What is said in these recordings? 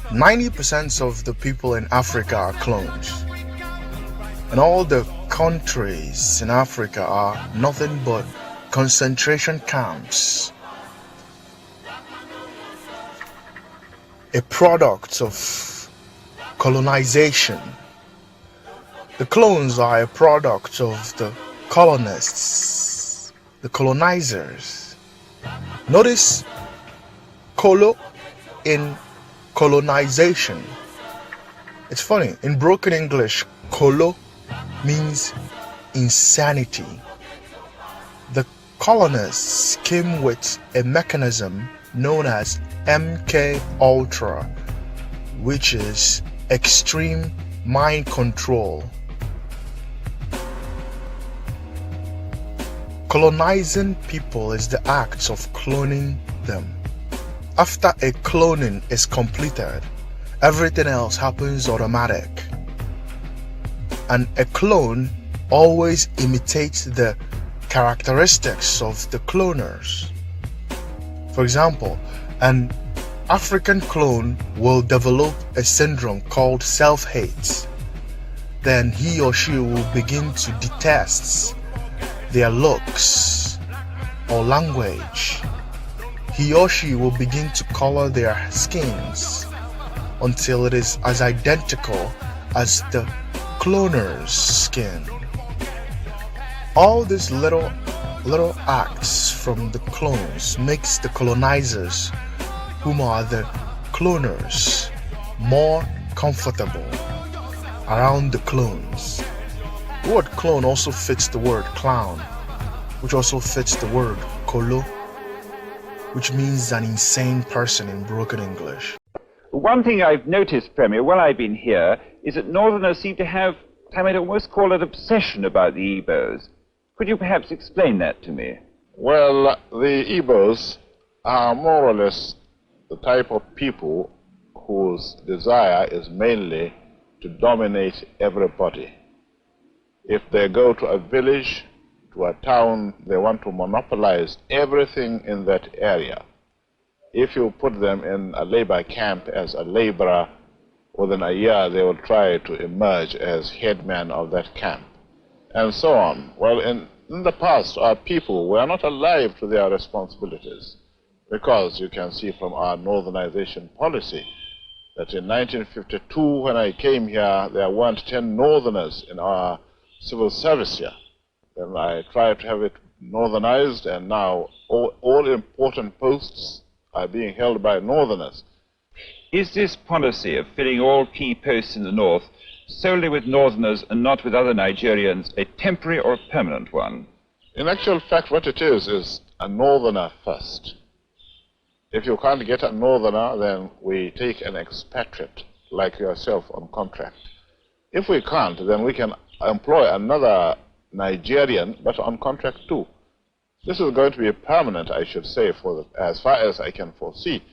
90% of the people in Africa are clones, and all the countries in Africa are nothing but concentration camps, a product of colonization. The clones are a product of the colonists, the colonizers. Notice colo in colonization. It's funny, in broken English, colo means insanity. The colonists came with a mechanism known as MK Ultra, which is extreme mind control. Colonizing people is the act of cloning them. After a cloning is completed, everything else happens automatic. And a clone always imitates the characteristics of the cloners. For example, an African clone will develop a syndrome called self-hate. Then he or she will begin to detest their looks or language. He or she will begin to color their skins until it is as identical as the cloner's skin. All these little acts from the clones makes the colonizers, whom are the cloners, more comfortable around the clones. The word clone also fits the word clown, which also fits the word colo, which means an insane person in broken English. One thing I've noticed, Premier, while I've been here, is that Northerners seem to have, I might almost call it, obsession about the Igbos. Could you perhaps explain that to me? Well, the Igbos are more or less the type of people whose desire is mainly to dominate everybody. If they go to a village, to a town, they want to monopolize everything in that area. If you put them in a labor camp as a laborer, within a year they will try to emerge as headman of that camp, and so on. Well, in the past, our people were not alive to their responsibilities, because you can see from our northernization policy that in 1952, when I came here, there weren't 10 northerners in our civil service here. Then I tried to have it northernized, and now all important posts are being held by northerners. Is this policy of filling all key posts in the north solely with northerners and not with other Nigerians a temporary or a permanent one? In actual fact, what it is a northerner first. If you can't get a northerner, then we take an expatriate like yourself on contract. If we can't, then we can employ another Nigerian, but on contract too. This is going to be permanent, I should say, as far as I can foresee,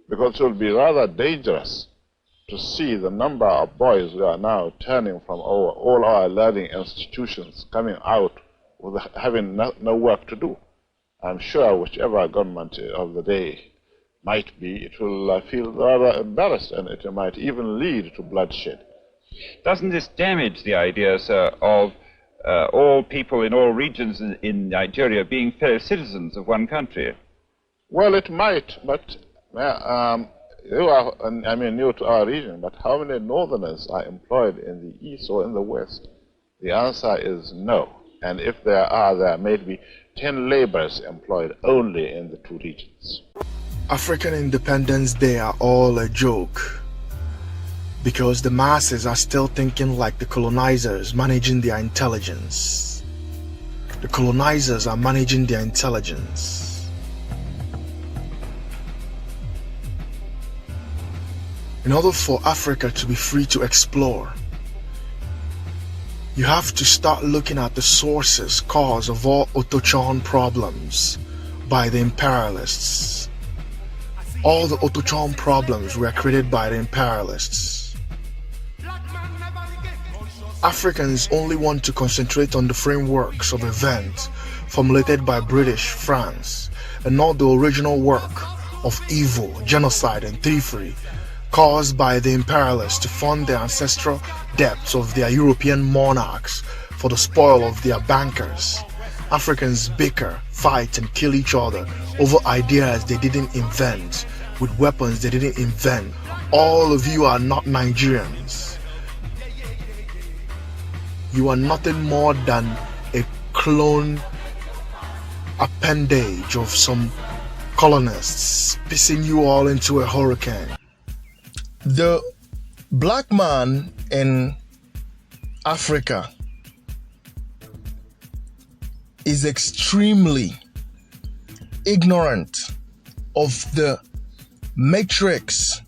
because it will be rather dangerous to see the number of boys who are now turning from all our learning institutions coming out with having no work to do. I'm sure whichever government of the day might be, it will feel rather embarrassed, and it might even lead to bloodshed. Doesn't this damage the idea, sir, of all people in all regions in Nigeria being fellow citizens of one country? Well, it might, but you are, new to our region, but how many northerners are employed in the east or in the west? The answer is no. And if there are, there may be 10 laborers employed only in the two regions. African Independence Day are all a joke, because the masses are still thinking like the colonizers managing their intelligence. The colonizers are managing their intelligence. In order for Africa to be free to explore, you have to start looking at the sources, cause of all Otochon problems by the imperialists. All the Otochon problems were created by the imperialists. Africans only want to concentrate on the frameworks of events formulated by British, France, and not the original work of evil, genocide, and thievery caused by the imperialists to fund the ancestral debts of their European monarchs for the spoil of their bankers. Africans bicker, fight, and kill each other over ideas they didn't invent, with weapons they didn't invent. All of you are not Nigerians. You are nothing more than a clone appendage of some colonists pissing you all into a hurricane. The black man in Africa is extremely ignorant of the matrix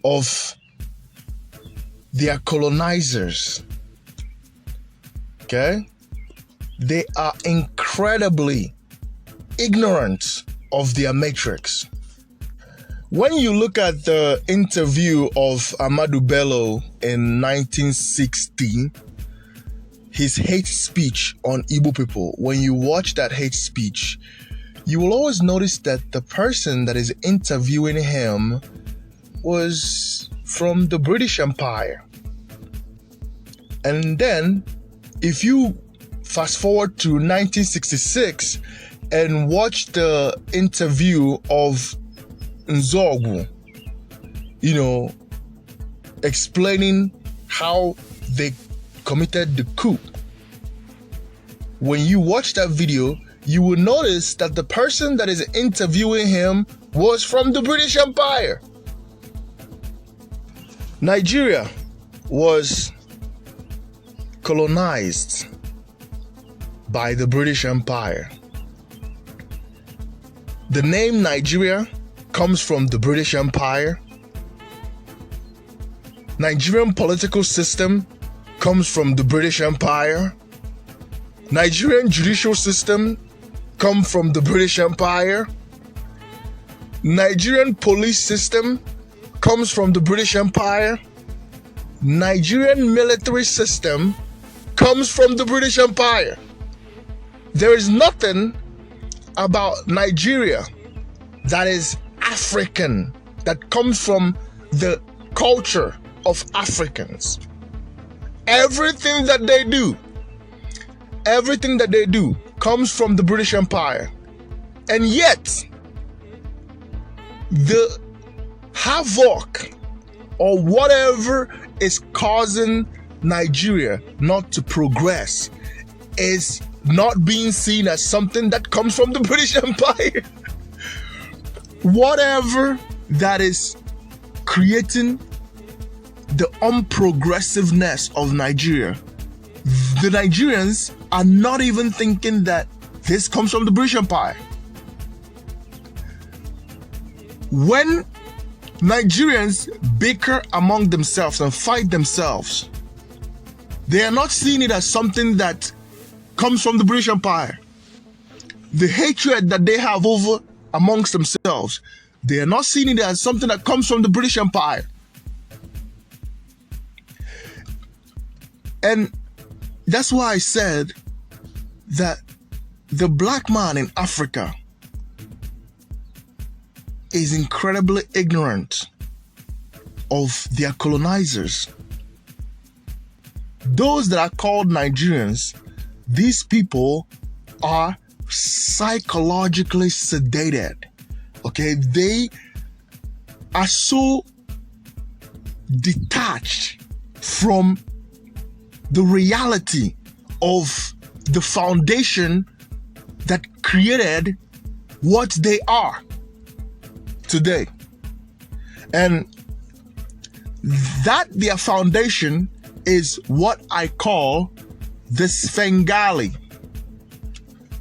of their colonizers. Okay? They are incredibly ignorant of their matrix. When you look at the interview of Ahmadu Bello in 1960, his hate speech on Igbo people, when you watch that hate speech, you will always notice that the person that is interviewing him was from the British Empire. And then, if you fast forward to 1966 and watch the interview of Nzogwu, explaining how they committed the coup. When you watch that video, you will notice that the person that is interviewing him was from the British Empire. Nigeria was colonized by the British Empire. The name Nigeria comes from the British Empire. Nigerian political system comes from the British Empire. Nigerian judicial system comes from the British Empire. Nigerian police system comes from the British Empire. Nigerian military system comes from the British Empire. There is nothing about Nigeria that is African, that comes from the culture of Africans. Everything that they do comes from the British Empire. And yet, the havoc or whatever is causing Nigeria not to progress is not being seen as something that comes from the British Empire. Whatever that is creating the unprogressiveness of Nigeria, the Nigerians are not even thinking that this comes from the British Empire. When Nigerians bicker among themselves and fight themselves, they are not seeing it as something that comes from the British Empire. The hatred that they have over amongst themselves, they are not seeing it as something that comes from the British Empire. And that's why I said that the black man in Africa is incredibly ignorant of their colonizers. Those that are called Nigerians, these people are psychologically sedated. Okay, they are so detached from the reality of the foundation that created what they are today. And that their foundation is what I call the Svengali.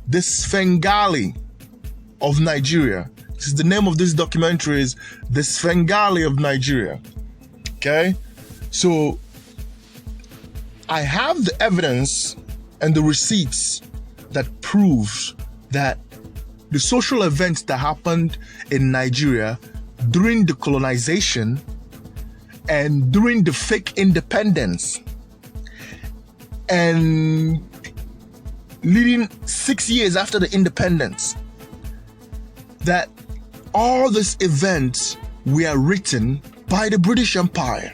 The Svengali of Nigeria. This is the name of this documentary, is The Svengali of Nigeria. Okay? So I have the evidence and the receipts that proves that the social events that happened in Nigeria during the colonization and during the fake independence and leading 6 years after the independence, that all these events were written by the British Empire.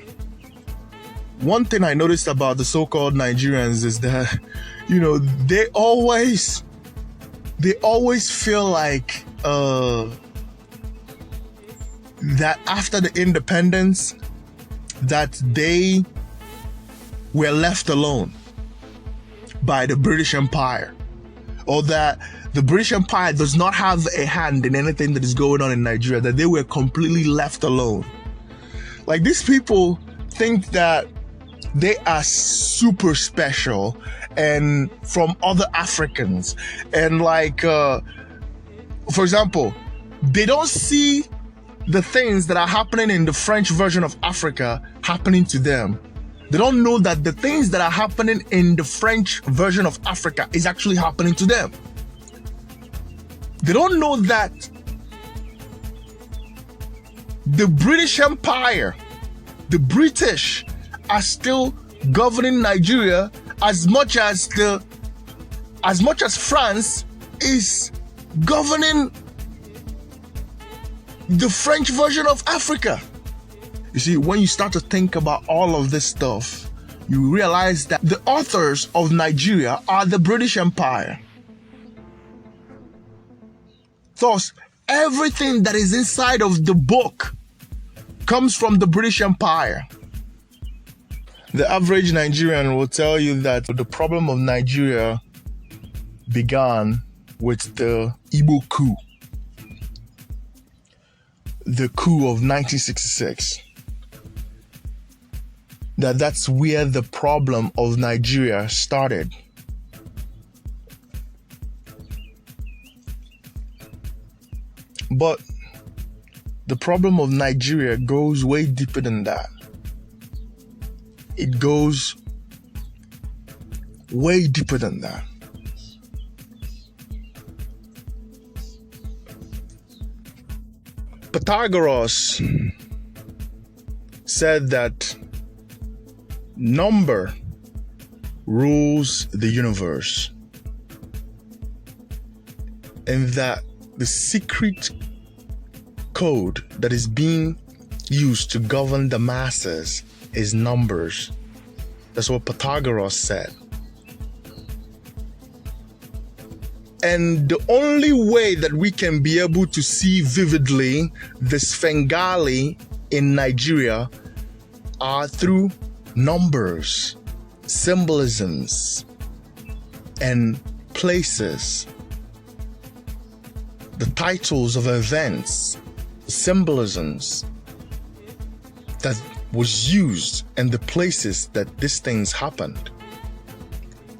One thing I noticed about the so-called Nigerians is that, they always feel like that after the independence that they were left alone by the British Empire, or that the British Empire does not have a hand in anything that is going on in Nigeria, that they were completely left alone. Like, these people think that they are super special and from other Africans. And for example, they don't see the things that are happening in the French version of Africa happening to them. They don't know that the things that are happening in the French version of Africa is actually happening to them. They don't know that the British Empire, the British, are still governing Nigeria as much as France is governing the French version of Africa. You see, when you start to think about all of this stuff, you realize that the authors of Nigeria are the British Empire. Thus, everything that is inside of the book comes from the British Empire. The average Nigerian will tell you that the problem of Nigeria began with the Igbo coup. The coup of 1966. That's where the problem of Nigeria started. But the problem of Nigeria goes way deeper than that. It goes way deeper than that. Pythagoras said that number rules the universe, and that the secret code that is being used to govern the masses is numbers. That's what Pythagoras said. And the only way that we can be able to see vividly the Svengali in Nigeria are through numbers, symbolisms, and places. The titles of events, symbolisms that was used, and the places that these things happened.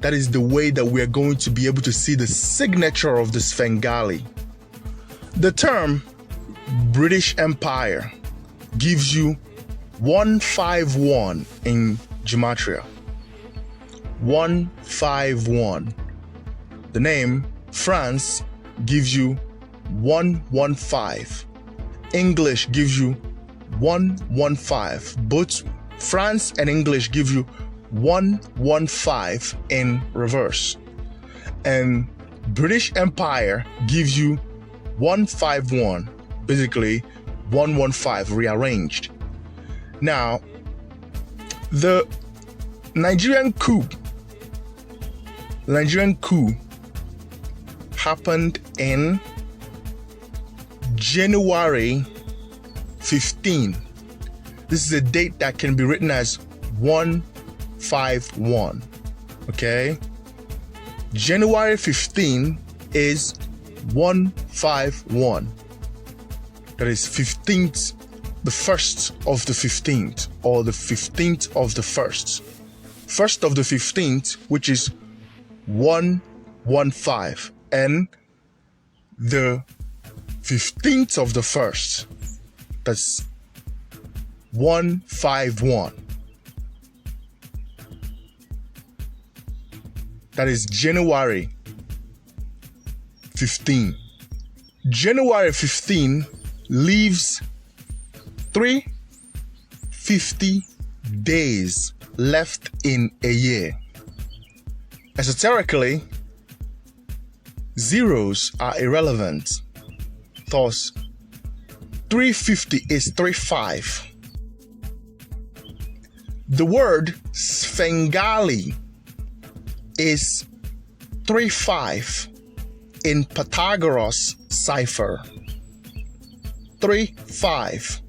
That is the way that we are going to be able to see the signature of the Svengali. The term British Empire gives you 151 in Gematria. 151. The name France gives you 115. English gives you 115. Both France and English give you 115 in reverse. And British Empire gives you 151, basically 115 rearranged. Now, the Nigerian coup happened in January 15. This is a date that can be written as 151. Okay? January 15 is 151. That is 15th, the 1st of the 15th, or the 15th of the 1st. 1st of the 15th, which is 115. And the 15th of the 1st, that's 151. That is January 15. January 15 leaves 350 days left in a year. Esoterically, zeros are irrelevant. Thus, 350 is 35. The word Svengali is 3-5 in Pythagoras cipher. 3-5.